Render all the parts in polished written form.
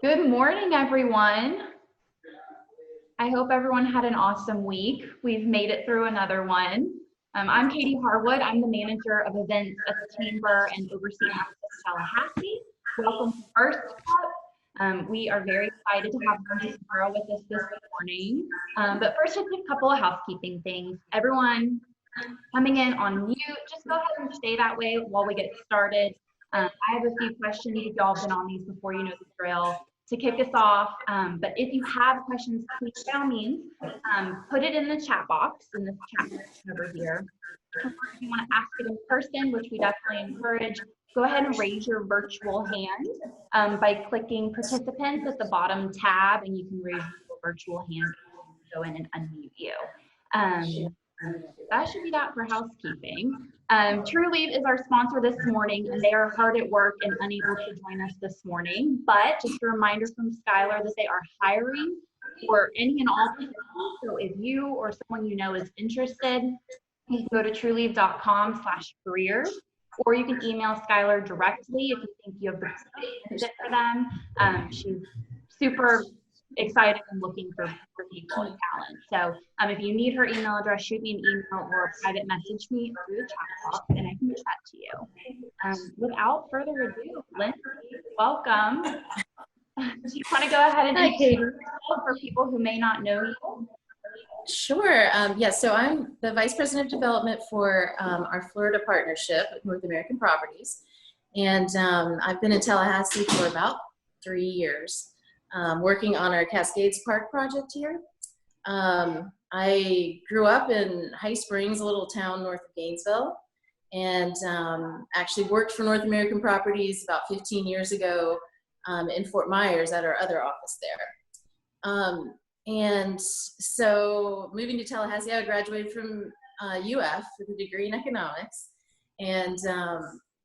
Good morning, everyone. I hope everyone had an awesome week. We've made it through another one. I'm Katie Harwood. I'm the manager of events at the Chamber and oversee Access Tallahassee. Welcome to First Step. We are very excited to have Lindsey with us this morning. But first, just a couple of housekeeping things. Everyone coming in on mute, just go ahead and stay that way while we get started. I have a few questions. If y'all have been on these before, you know the drill to kick us off. But if you have questions, please by all means, put it in the chat box in this chat section over here. If you want to ask it in person, which we definitely encourage, go ahead and raise your virtual hand by clicking participants at the bottom tab, and you can raise your virtual hand to go in and unmute you. That should be that for housekeeping. TrueLeave is our sponsor this morning, and they are hard at work and unable to join us this morning. But just a reminder from Skylar that they are hiring for any and all positions. So if you or someone you know is interested, you can go to trueleave.com/careers, or you can email Skylar directly if you think you have the fit for them. She's super excited and looking for key talent. So if you need her email address, shoot me an email or private message me through the chat box, and I can chat to you. Without further ado, Lindsey, welcome. Do you want to go ahead and introduce yourself for people who may not know you? Sure. So I'm the Vice President of Development for our Florida partnership with North American Properties. And I've been in Tallahassee for about 3 years, working on our Cascades Park project here. I grew up in High Springs, a little town north of Gainesville, and actually worked for North American Properties about 15 years ago in Fort Myers at our other office there. And so moving to Tallahassee, I graduated from UF with a degree in economics, and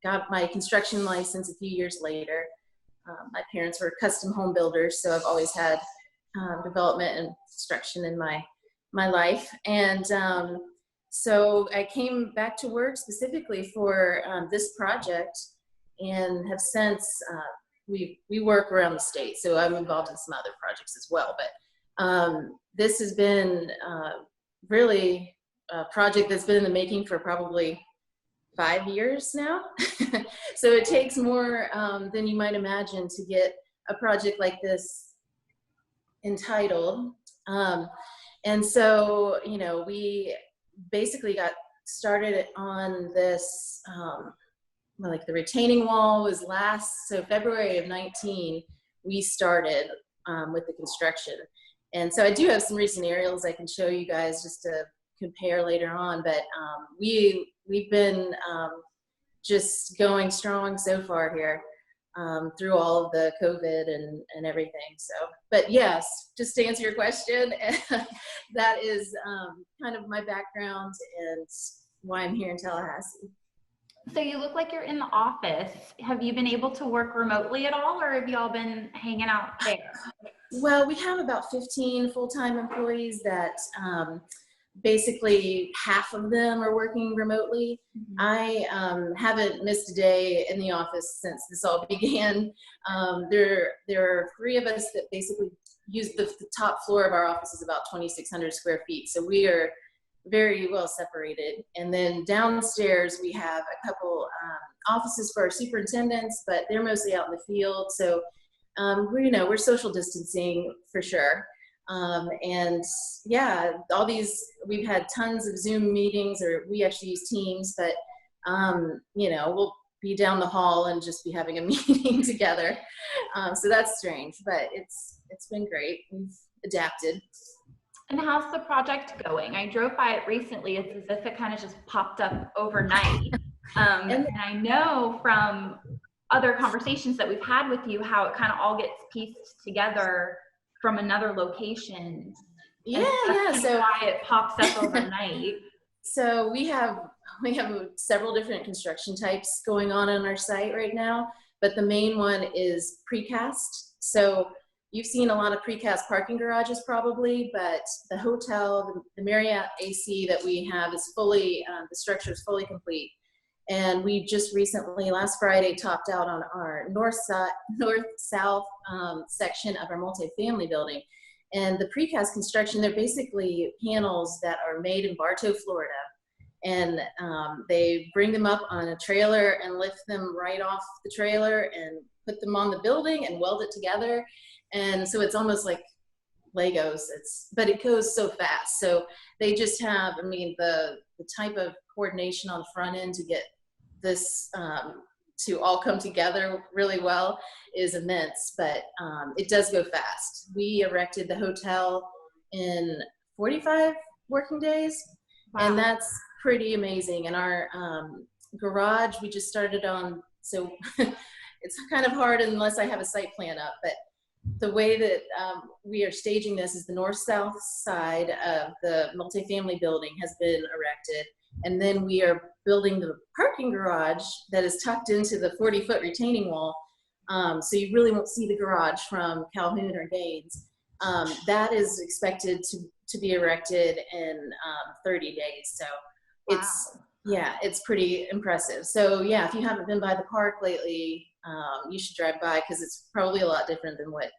got my construction license a few years later. My parents were custom home builders, so I've always had development and construction in my life. And so I came back to work specifically for this project, and have since, we work around the state, so I'm involved in some other projects as well. But this has been really a project that's been in the making for probably 5 years now. So it takes more than you might imagine to get a project like this entitled. And so, you know, we basically got started on this, like the retaining wall was so February of 19, we started with the construction. And so I do have some recent aerials I can show you guys just to compare later on, but we've been just going strong so far here through all of the COVID and everything. So, but yes, just to answer your question, that is kind of my background and why I'm here in Tallahassee. So you look like you're in the office. Have you been able to work remotely at all, or have y'all been hanging out there? Well, we have about 15 full-time employees that basically half of them are working remotely. Mm-hmm. I haven't missed a day in the office since this all began. There are 3 of us that basically use the top floor of our office is about 2,600 square feet. So we are very well separated. And then downstairs we have a couple offices for our superintendents, but they're mostly out in the field. So we're social distancing for sure. And yeah, we've had tons of Zoom meetings, or we actually use Teams, but we'll be down the hall and just be having a meeting together. So that's strange, but it's been great. We've adapted. And how's the project going? I drove by it recently. It's as if it kind of just popped up overnight. And I know from other conversations that we've had with you how it kind of all gets pieced together from another location. Yeah. So why it pops up overnight. So we have several different construction types going on our site right now, but the main one is precast. So you've seen a lot of precast parking garages probably, but the hotel, the Marriott AC that we have is fully, the structure is fully complete. And we just recently, last Friday, topped out on our north-south section of our multifamily building. And the precast construction, they're basically panels that are made in Bartow, Florida. And they bring them up on a trailer and lift them right off the trailer and put them on the building and weld it together. And so it's almost like Legos, but it goes so fast. So they just have, I mean, the type of coordination on the front end to get this to all come together really well is immense, but it does go fast. We erected the hotel in 45 working days. Wow. And that's pretty amazing. And our garage, we just started on, so it's kind of hard unless I have a site plan up, but the way that we are staging this is the north-south side of the multifamily building has been erected. And then we are building the parking garage that is tucked into the 40-foot retaining wall. So you really won't see the garage from Calhoun or Gaines. That is expected to be erected in 30 days. So it's, yeah, it's pretty impressive. So yeah, if you haven't been by the park lately, you should drive by because it's probably a lot different than what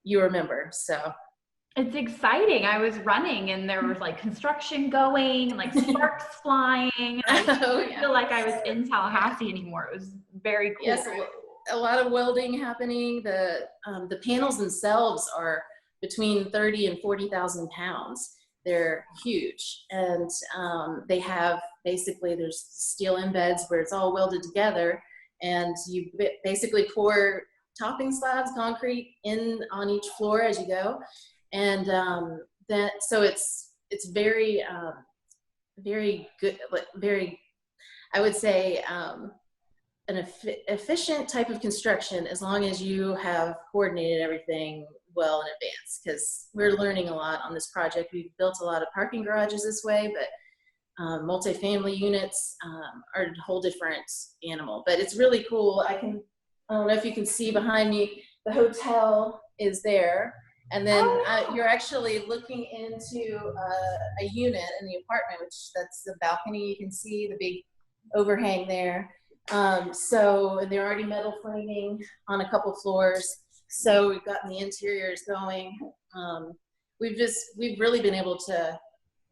you remember. So it's exciting. I was running and there was like construction going and like sparks flying. I feel like I was in Tallahassee anymore. It was very cool. Yes, a lot of welding happening. The panels themselves are between 30 and 40,000 pounds. They're huge. And they have basically, there's steel embeds where it's all welded together. And you basically pour topping slabs, concrete in on each floor as you go. And so it's very, very good, very, I would say, an efficient type of construction as long as you have coordinated everything well in advance, because we're learning a lot on this project. We've built a lot of parking garages this way, but multifamily units are a whole different animal. But it's really cool. I don't know if you can see behind me, the hotel is there. And then you're actually looking into a unit in the apartment, which that's the balcony. You can see the big overhang there. So they're already metal framing on a couple floors. So we've gotten the interiors going. We've really been able to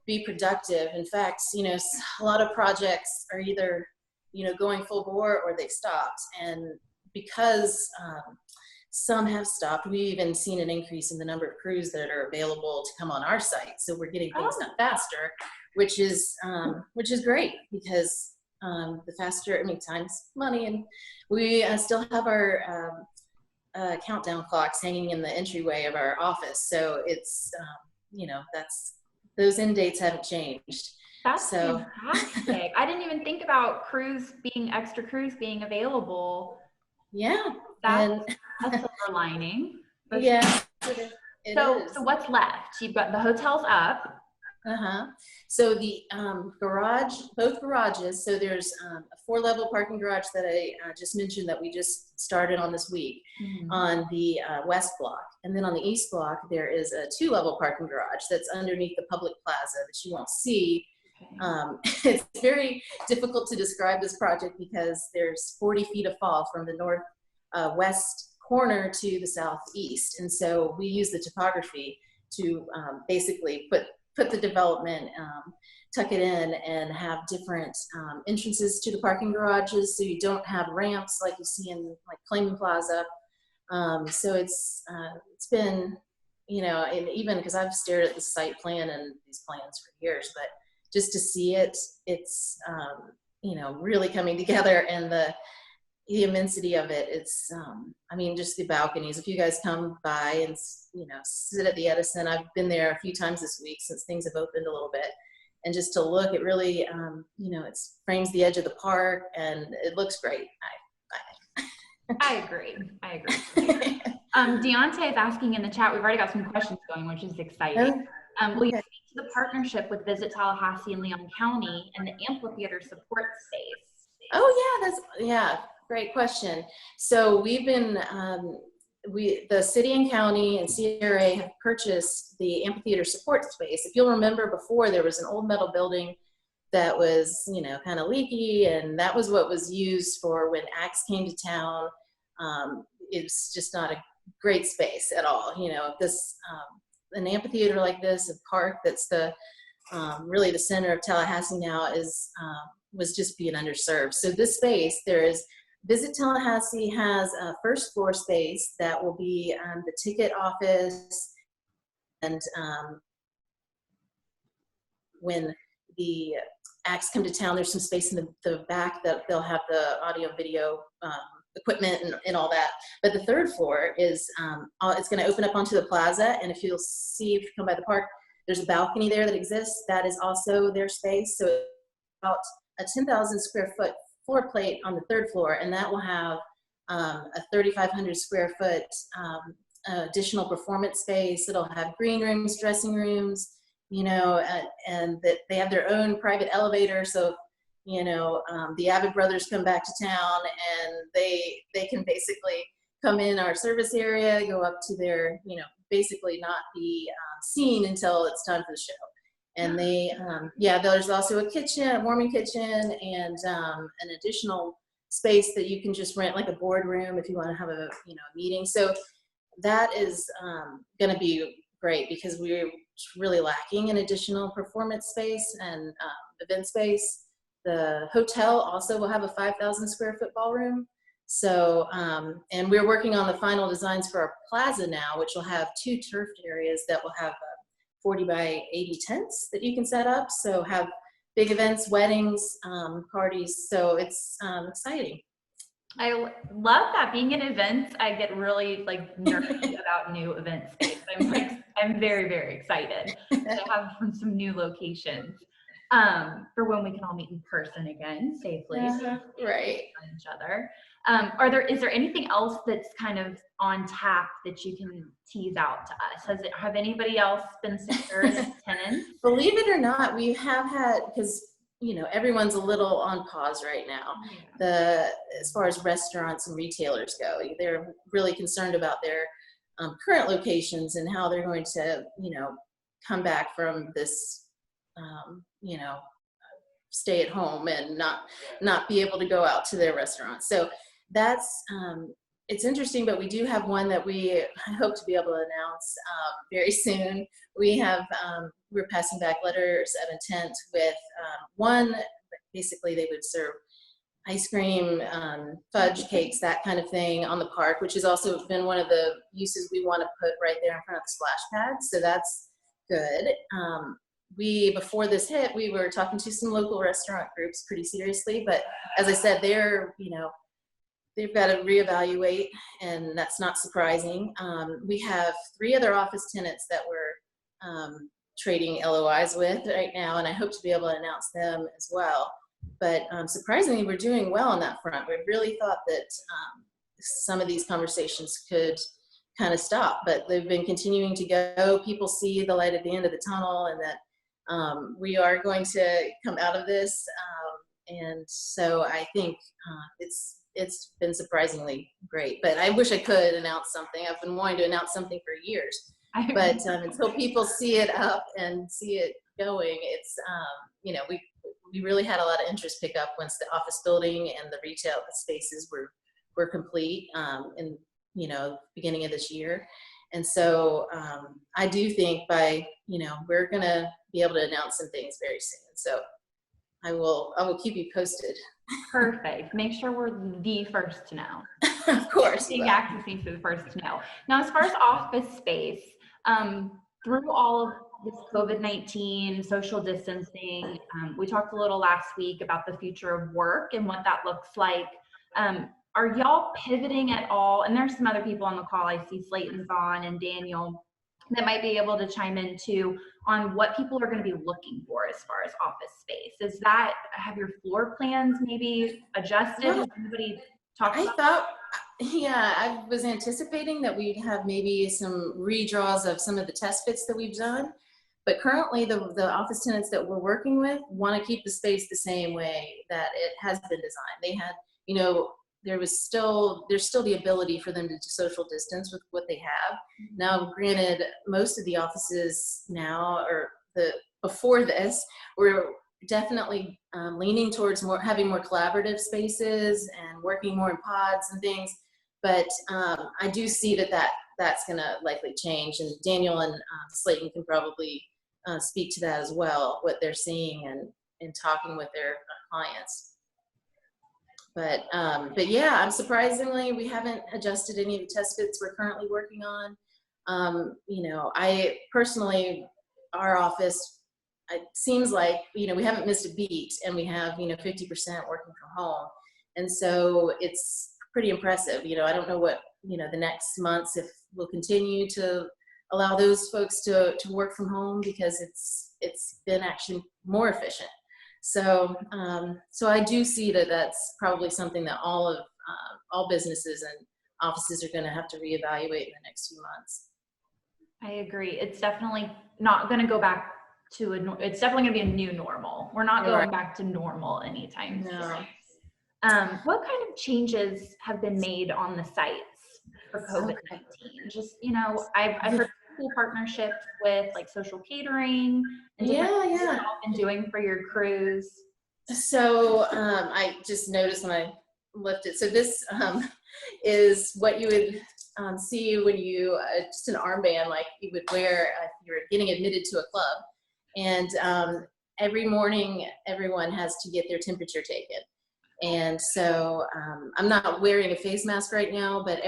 be productive. In fact, you know, a lot of projects are either, you know, going full bore or they've stopped. And because some have stopped, we've even seen an increase in the number of crews that are available to come on our site. So we're getting things done faster, which is great because the faster, I mean, time's money, and we still have our countdown clocks hanging in the entryway of our office. So it's, you know, those end dates haven't changed. That's fantastic. I didn't even think about extra crews being available. Yeah. That's a silver lining. Yeah. So what's left? You've got the hotels up. So the garage, both garages, so there's a 4-level parking garage that I just mentioned that we just started on this week on the west block. And then on the east block, there is a 2-level parking garage that's underneath the public plaza that you won't see. It's very difficult to describe this project because there's 40 feet of fall from the northwest corner to the southeast. And so we use the topography to basically put the development, tuck it in, and have different entrances to the parking garages, so you don't have ramps like you see in like Claiming Plaza. So it's been, you know, and even because I've stared at the site plan and these plans for years, but just to see it, it's you know, really coming together, and the immensity of it. It's I mean, just the balconies. If you guys come by and, you know, sit at the Edison, I've been there a few times this week since things have opened a little bit, and just to look, it really you know, it frames the edge of the park and it looks great. I agree. Deontay is asking in the chat, we've already got some questions going, which is exciting. Will you speak to the partnership with Visit Tallahassee and Leon County and the amphitheater support space? Oh yeah, great question. So we've been, the city and county and CRA have purchased the amphitheater support space. If you'll remember before, there was an old metal building that was, you know, kind of leaky, and that was what was used for when Axe came to town. It's just not a great space at all. You know, this an amphitheater like this, a park that's the really the center of Tallahassee now, is was just being underserved. So this space, there is Visit Tallahassee has a first floor space that will be the ticket office, and when the acts come to town, there's some space in the back that they'll have the audio video equipment and all that. But the third floor is it's going to open up onto the plaza, and if you'll see, if you come by the park, there's a balcony there that exists. That is also their space. So it's about a 10,000 square foot floor plate on the third floor, and that will have a 3,500 square foot additional performance space. It'll have green rooms, dressing rooms, you know, and that they have their own private elevator. So, you know, the Avid brothers come back to town, and they can basically come in our service area, go up to their, you know, basically not be seen until it's time for the show. And they, yeah, there's also a kitchen, a warming kitchen, and an additional space that you can just rent, like a boardroom, if you want to have a, you know, meeting. So that is going to be great, because we're really lacking an additional performance space and event space. The hotel also will have a 5,000 square foot ballroom. So, and we're working on the final designs for our plaza now, which will have 2 turfed areas that will have 40 by 80 tents that you can set up. So have big events, weddings, parties. So it's exciting. I love that. Being in events, I get really like nerdy about new event space. I'm very, very excited to have some new locations for when we can all meet in person again safely. Right. Each other. Is there anything else that's kind of on tap that you can tease out to us? Have anybody else been secured as tenants? Believe it or not, we have had, because, you know, everyone's a little on pause right now. Yeah. As far as restaurants and retailers go, they're really concerned about their current locations and how they're going to, you know, come back from this, you know, stay at home and not be able to go out to their restaurants. So that's it's interesting, but we do have one that I hope to be able to announce very soon. We have we're passing back letters of intent with one. Basically, they would serve ice cream, fudge cakes, that kind of thing on the park, which has also been one of the uses we want to put right there in front of the splash pad. So that's good. Before this hit, we were talking to some local restaurant groups pretty seriously, but as I said, they're, you know, they've got to reevaluate, and that's not surprising. We have 3 other office tenants that we're trading LOIs with right now, and I hope to be able to announce them as well. But surprisingly, we're doing well on that front. We really thought that some of these conversations could kind of stop, but they've been continuing to go. People see the light at the end of the tunnel, and that we are going to come out of this. And so I think it's been surprisingly great, but I wish I could announce something. I've been wanting to announce something for years, but until people see it up and see it going, it's, you know, we really had a lot of interest pick up once the office building and the retail spaces were complete in, you know, beginning of this year. And so I do think by, you know, we're going to be able to announce some things very soon. So I will keep you posted. Perfect. Make sure we're the first to know. Of course. Being Access seems to be the first to know. Now, as far as office space, through all of this COVID-19 social distancing, we talked a little last week about the future of work and what that looks like. Are y'all pivoting at all? And there's some other people on the call. I see Slayton's on and Daniel that might be able to chime in too on what people are going to be looking for as far as office space. Have your floor plans maybe adjusted? Well, has anybody talked about that? Yeah, I was anticipating that we'd have maybe some redraws of some of the test fits that we've done. But currently the office tenants that we're working with want to keep the space the same way that it has been designed. They had, you know, there's still the ability for them to social distance with what they have. Now, granted, most of the offices now, or before this, were definitely leaning towards having more collaborative spaces and working more in pods and things. But I do see that's going to likely change. And Daniel and Slayton can probably speak to that as well, what they're seeing and talking with their clients. But yeah, surprisingly, we haven't adjusted any of the test fits we're currently working on. I personally, our office, it seems like, we haven't missed a beat, and we have, 50% working from home. And so it's pretty impressive. I don't know what, the next months, if we'll continue to allow those folks to work from home, because it's been actually more efficient. So, so I do see that that's probably something that all businesses and offices are going to have to reevaluate in the next few months. I agree. It's definitely not going to go back to it's definitely going to be a new normal. We're not going back to normal anytime soon. What kind of changes have been made on the sites for COVID-19? Just, I've heard cool partnerships with like social catering and different things that you've been doing for your crews. So I just noticed when I lifted. So this is what you would see when you just an armband like you would wear if you were getting admitted to a club. And every morning, everyone has to get their temperature taken. And so I'm not wearing a face mask right now, but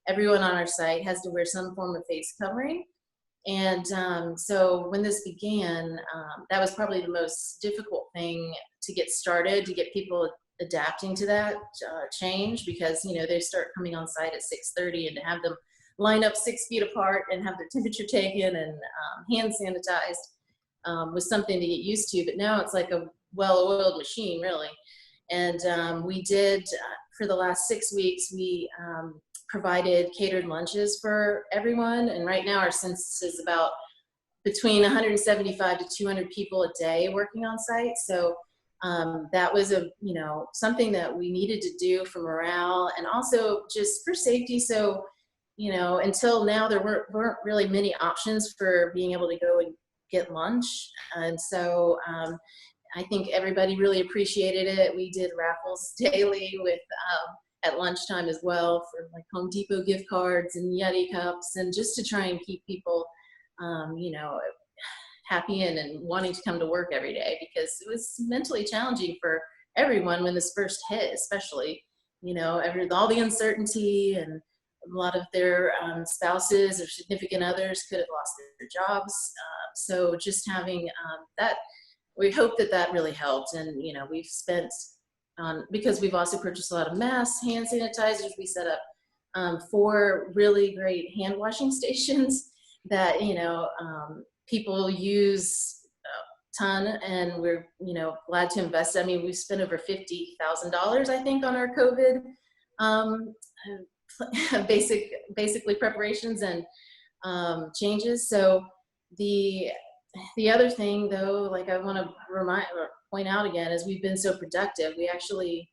everyone on our site has to wear some form of face covering. And so when this began, that was probably the most difficult thing to get started, to get people adapting to that change, because, they start coming on site at 6:30, and to have them line up 6 feet apart and have their temperature taken and hand sanitized was something to get used to. But now it's like a well-oiled machine, really. And we did, for the last 6 weeks, we provided catered lunches for everyone. And right now our census is about between 175 to 200 people a day working on site. So that was something that we needed to do for morale and also just for safety. So, until now there weren't really many options for being able to go and get lunch. And so I think everybody really appreciated it. We did raffles daily with at lunchtime as well, for like Home Depot gift cards and Yeti cups, and just to try and keep people, happy and wanting to come to work every day, because it was mentally challenging for everyone when this first hit, especially, all the uncertainty, and a lot of their spouses or significant others could have lost their jobs. So just having that, we hope that really helped. And, we've spent, because we've also purchased a lot of masks, hand sanitizers, we set up 4 really great hand washing stations that, people use a ton, and we're, glad to invest. I mean, we've spent over $50,000, I think, on our COVID basically preparations and changes. So the other thing, though, like I want to point out again, is we've been so productive. We actually,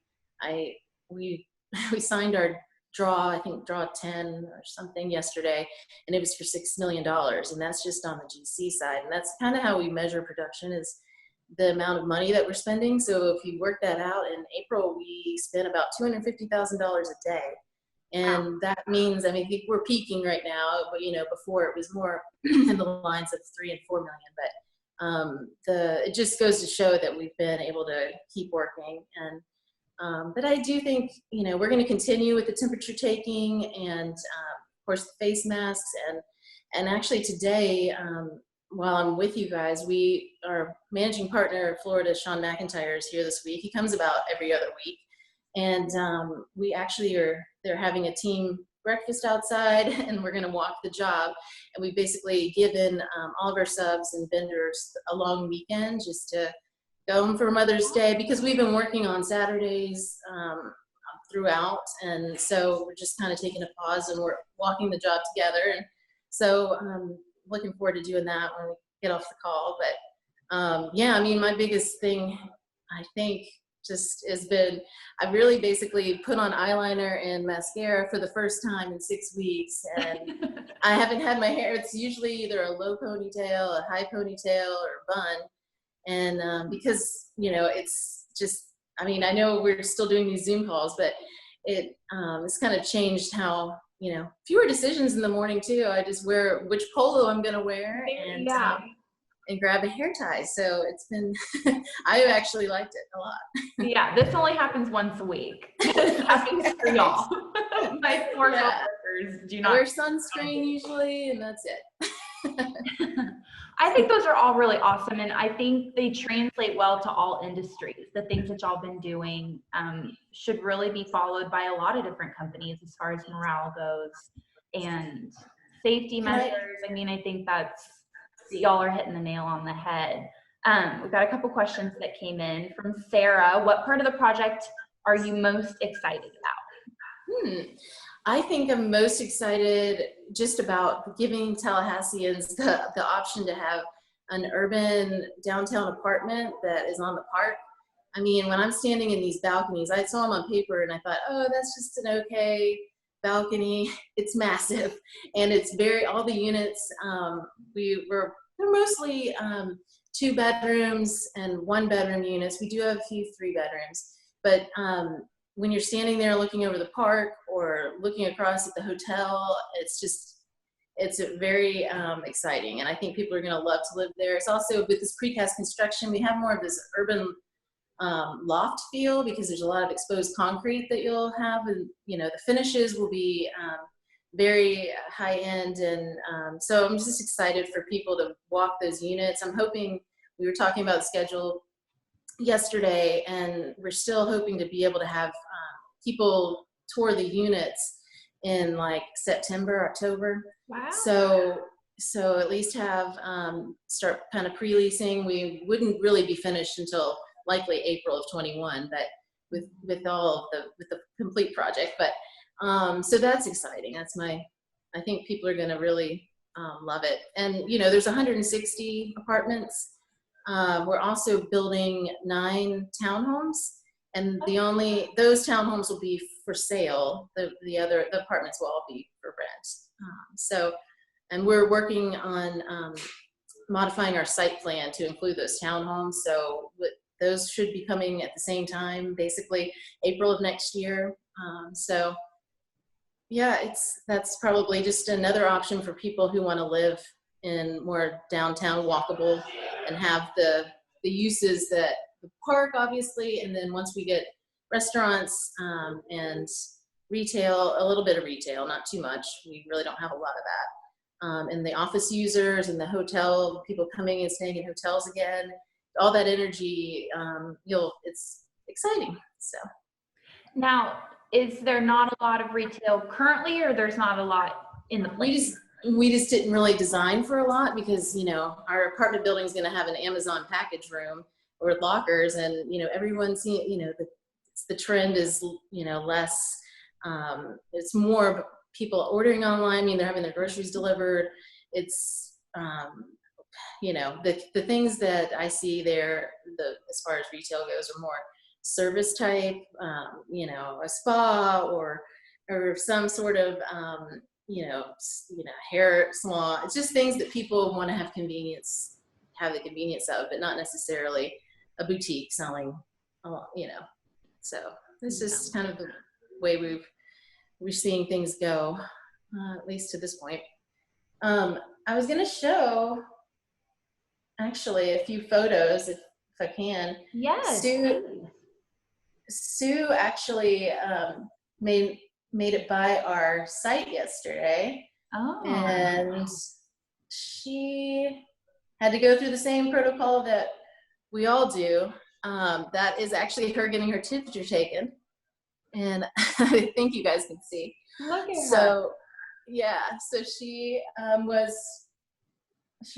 we signed our draw 10 or something yesterday, and it was for $6 million, and that's just on the GC side. And that's kind of how we measure production, is the amount of money that we're spending. So if you work that out, in April we spent about $250,000 a day. And that means, I think we're peaking right now, but before it was more in the lines of 3 and 4 million. But it just goes to show that we've been able to keep working. And but I do think, we're going to continue with the temperature taking, and of course the face masks. And actually today, while I'm with you guys, our managing partner in Florida, Sean McIntyre, is here this week. He comes about every other week. And we actually they're having a team breakfast outside, and we're going to walk the job. And we basically given all of our subs and vendors a long weekend just to go home for Mother's Day, because we've been working on Saturdays throughout. And so we're just kind of taking a pause, and we're walking the job together. And so looking forward to doing that when we get off the call. But yeah, I mean, my biggest thing, I think, just has been, I've really basically put on eyeliner and mascara for the first time in 6 weeks, and I haven't had my hair. It's usually either a low ponytail, a high ponytail, or a bun. And because, it's just, I mean, I know we're still doing these Zoom calls, but it's kind of changed how, fewer decisions in the morning too. I just wear which polo I'm going to wear and grab a hair tie. So it's been, I actually liked it a lot. Yeah, this only happens once a week. This happens for y'all. My poor coworkers do not. I wear sunscreen usually, and that's it. I think those are all really awesome, and I think they translate well to all industries. The things that y'all been doing should really be followed by a lot of different companies as far as morale goes and safety measures. I mean, I think y'all are hitting the nail on the head. We've got a couple questions that came in from Sarah. What part of the project are you most excited about? I think I'm most excited just about giving Tallahasseans the option to have an urban downtown apartment that is on the park. I mean, when I'm standing in these balconies, I saw them on paper and I thought, oh, that's just an okay balcony. It's massive, and it's all the units, they're mostly 2 bedrooms and 1 bedroom units. We do have a few 3 bedrooms, but when you're standing there looking over the park or looking across at the hotel, it's very exciting, and I think people are going to love to live there. It's also, with this precast construction, we have more of this urban loft feel because there's a lot of exposed concrete that you'll have, and the finishes will be very high end, and so I'm just excited for people to walk those units. I'm hoping, we were talking about the schedule yesterday, and we're still hoping to be able to have people tour the units in like September, October. Wow. So at least have start kind of pre-leasing. We wouldn't really be finished until likely April of 21, but with the complete project. But so that's exciting. I think people are going to really love it. And there's 160 apartments. We're also building 9 townhomes, and those townhomes will be for sale. The apartments will all be for rent. And we're working on modifying our site plan to include those townhomes. So those should be coming at the same time, basically April of next year. So yeah, that's probably just another option for people who want to live in more downtown walkable and have the uses that the park, obviously, and then once we get restaurants and retail, a little bit of retail, not too much. We really don't have a lot of that. And the office users and the hotel, people coming and staying in hotels again, all that energy, it's exciting. So now, is there not a lot of retail currently, or there's not a lot in the place? We just didn't really design for a lot because, our apartment building is going to have an Amazon package room or lockers, and, everyone's, the trend is, less, it's more people ordering online. I mean, they're having their groceries delivered. It's, the things that I see there, as far as retail goes, are more service type, a spa or some sort of, hair salon. It's just things that people want to have the convenience of, but not necessarily a boutique selling, so this is kind of the way we're seeing things go, at least to this point. I was going to show actually a few photos if I can. Yes. Sue actually made it by our site yesterday. Oh. And she had to go through the same protocol that we all do. That is actually her getting her temperature taken. And I think you guys can see. Look at her. So, yeah, so she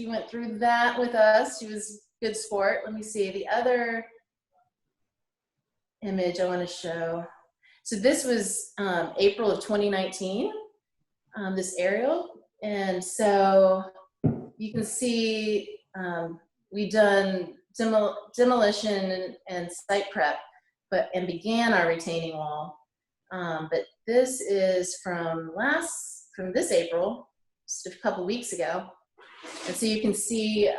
went through that with us. She was a good sport. Let me see the other image I want to show. So this was April of 2019, this aerial. And so you can see we done demolition and site prep, and began our retaining wall. But this is from this April, just a couple weeks ago. And so you can see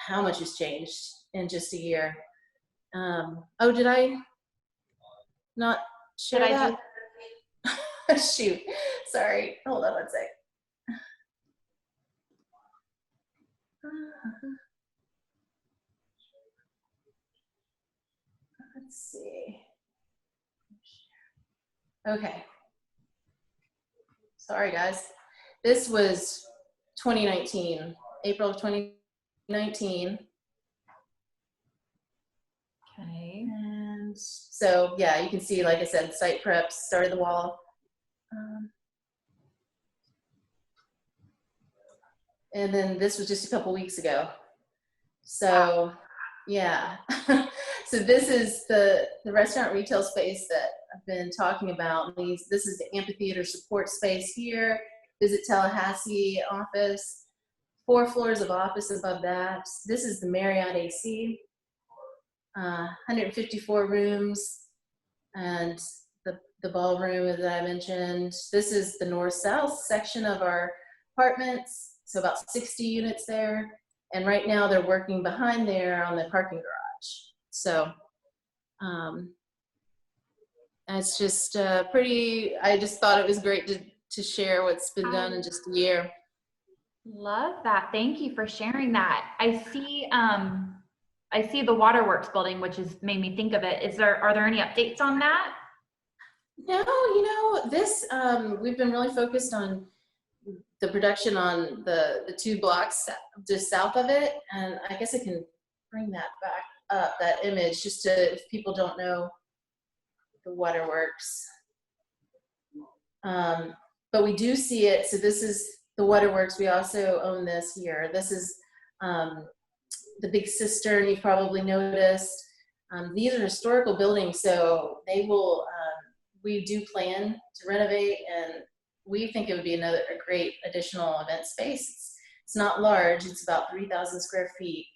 how much has changed in just a year. Oh, did I not share Did I that? do? Shoot, sorry, hold on one sec. Let's see. Okay. Sorry, guys. This was 2019, April of 2019. Okay. And so, yeah, you can see, like I said, site preps, started the wall. And then this was just a couple weeks ago. So, yeah. So this is the restaurant retail space that I've been talking about. This is the amphitheater support space here. Visit Tallahassee office. 4 floors of office above that. This is the Marriott AC. 154 rooms, and the ballroom, as I mentioned. This is the north-south section of our apartments, so about 60 units there. And right now they're working behind there on the parking garage. So it's just pretty, I just thought it was great to share what's been done in just a year. Love that. Thank you for sharing that. I see the Waterworks building, which has made me think of it. Are there any updates on that? No, you know, this, we've been really focused on the production on the 2 blocks just south of it. And I guess I can bring that back up, that image, just to, if people don't know the Waterworks. But we do see it. So this is the Waterworks. We also own this here. This is the big cistern you've probably noticed. These are historical buildings, so they will, we do plan to renovate, and we think it would be a great additional event space. It's not large, it's about 3,000 square feet,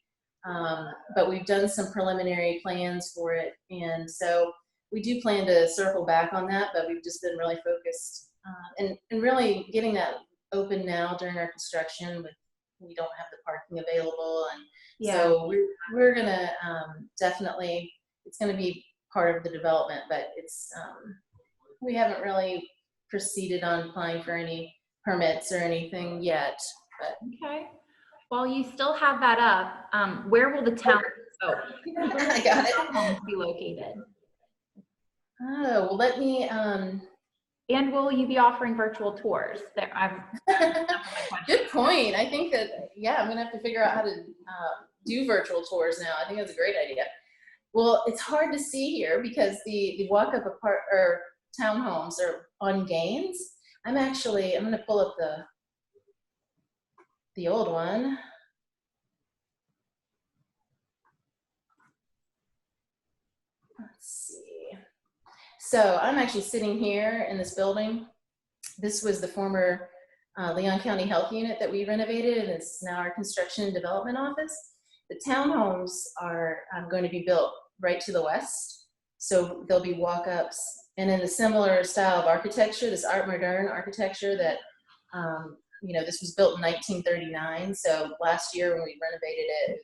but we've done some preliminary plans for it, and so we do plan to circle back on that, but we've just been really focused and really getting that open now during our construction. We don't have the parking available, and so we're gonna definitely, it's gonna be part of the development, but it's we haven't really proceeded on applying for any permits or anything yet. But. Okay. While you still have that up, where will the town I got it. be located? Oh, well, let me. And will you be offering virtual tours? Good point. I think that, yeah, I'm gonna have to figure out how to do virtual tours now. I think that's a great idea. Well, it's hard to see here because the walk-up townhomes are on Gaines. I'm gonna pull up the old one. Let's see. So I'm actually sitting here in this building. This was the former Leon County Health Unit that we renovated, and it's now our construction and development office. The townhomes are going to be built right to the west. So there'll be walk-ups, and in a similar style of architecture, this Art Moderne architecture that, you know, this was built in 1939. So last year when we renovated it,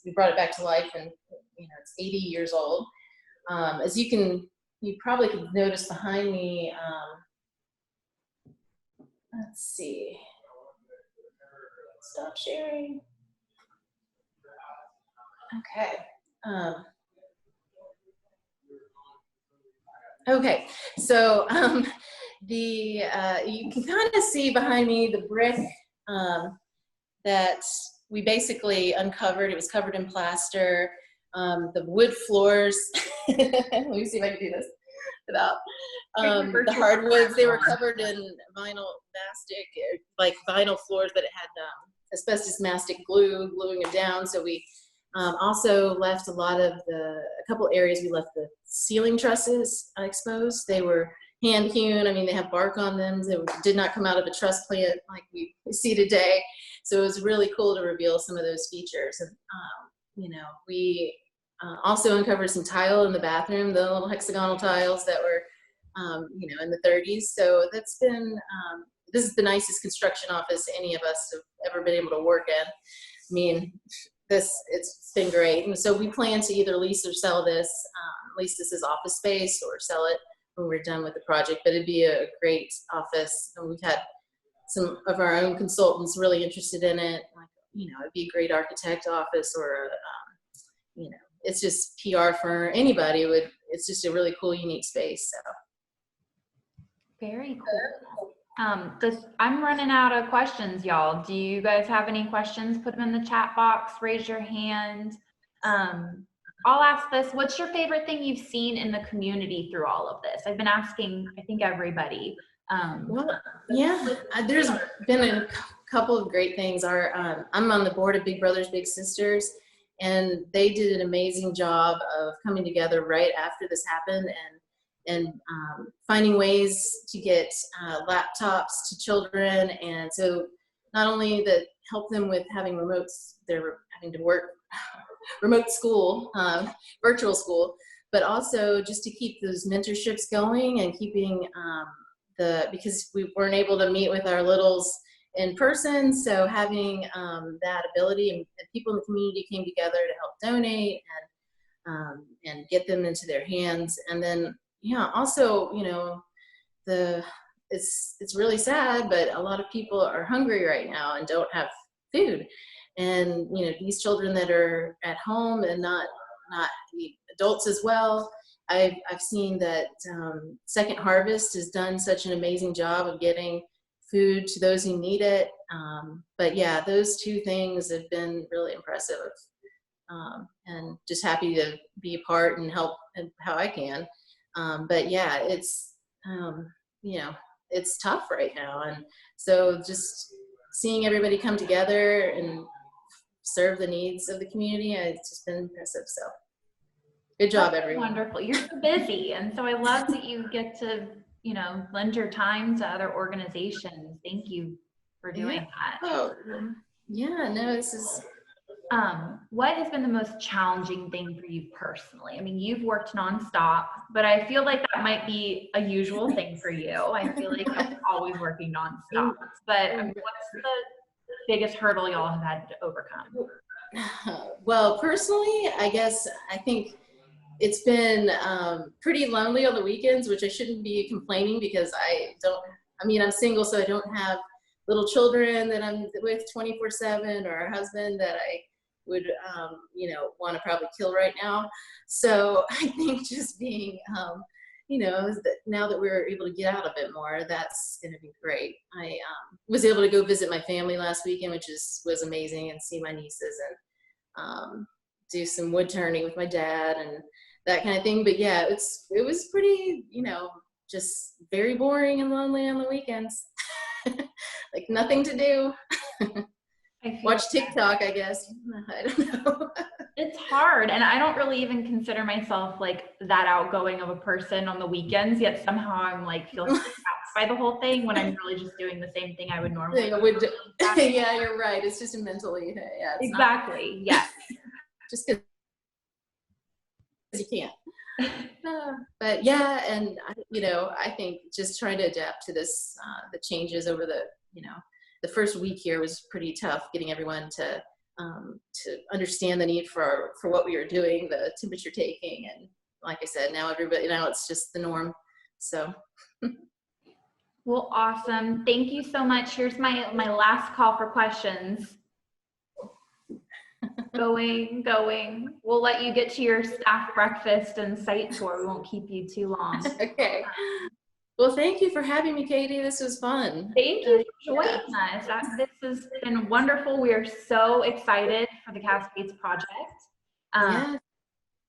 we brought it back to life, and you know, it's 80 years old. As you probably could notice behind me, let's see, stop sharing. Okay. Okay, so you can kind of see behind me the brick that we basically uncovered. It was covered in plaster. The wood floors, let me see if I can do this without, the hardwoods, they were covered in vinyl mastic, like vinyl floors, but it had asbestos mastic glue, gluing it down. So we also left a couple areas we left the ceiling trusses exposed. They were hand hewn. I mean, they have bark on them. They did not come out of a truss plant like we see today. So it was really cool to reveal some of those features. And, you know, we also uncovered some tile in the bathroom, the little hexagonal tiles that were, you know, in the 30s. So that's been, this is the nicest construction office any of us have ever been able to work in. I mean, it's been great. And so we plan to either lease or sell this, lease this as office space or sell it when we're done with the project. But it'd be a great office, and we've had some of our own consultants really interested in it. Like, it'd be a great architect office, or it's just PR for anybody. It's just a really cool, unique space. So very cool. I'm running out of questions, y'all. Do you guys have any questions? Put them in the chat box, raise your hand. I'll ask this. What's your favorite thing you've seen in the community through all of this? I've been asking, I think, everybody. Well, yeah, there's been a couple of great things. I'm on the board of Big Brothers Big Sisters, and they did an amazing job of coming together right after this happened and finding ways to get laptops to children. And so not only that help them with having remotes, they're having to work remote school, virtual school, but also just to keep those mentorships going and keeping because we weren't able to meet with our littles in person. So having that ability, and people in the community came together to help donate and get them into their hands. And then, also, it's really sad, but a lot of people are hungry right now and don't have food. And, these children that are at home and not the adults as well. I've seen that Second Harvest has done such an amazing job of getting food to those who need it. But yeah, those two things have been really impressive, and just happy to be a part and help how I can. But yeah, it's tough right now, and so just seeing everybody come together and serve the needs of the community, it's just been impressive. So good job, everyone. Wonderful. You're so busy, and so I love that you get to lend your time to other organizations. Thank you for doing that. Oh, yeah, no, this is what has been the most challenging thing for you personally? I mean, you've worked nonstop, but I feel like that might be a usual thing for you. I feel like I'm always working nonstop. But what's the biggest hurdle y'all have had to overcome? Well, personally, I think it's been pretty lonely on the weekends, which I shouldn't be complaining, because I'm single, so I don't have little children that I'm with 24/7, or a husband that I would, want to probably kill right now. So I think just being, now that we're able to get out a bit more, that's going to be great. I was able to go visit my family last weekend, which was amazing, and see my nieces and do some wood turning with my dad and that kind of thing. But yeah, it was pretty, just very boring and lonely on the weekends. Like nothing to do. Watch TikTok, I guess. I don't know. It's hard, and I don't really even consider myself like that outgoing of a person on the weekends, yet somehow I'm like feel trapped by the whole thing when I'm really just doing the same thing I would normally do. Yeah, you're right. It's just a mentally, yeah. Exactly. Yes. Just because you can't. But yeah, and I think just trying to adapt to this, the changes over the first week here was pretty tough, getting everyone to understand the need for what we were doing, the temperature taking, and like I said, now it's just the norm. So. Well, awesome. Thank you so much. Here's my last call for questions. Going. We'll let you get to your staff breakfast and site tour. We won't keep you too long. Okay. Well, thank you for having me, Katie. This was fun. Thank you for joining us. This has been wonderful. We are so excited for the Cascades project.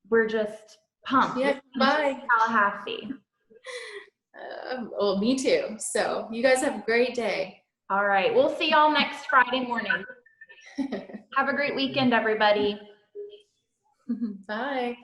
We're just pumped. Yeah, bye. Tallahassee. Well, me too. So you guys have a great day. All right. We'll see y'all next Friday morning. Have a great weekend, everybody. Bye.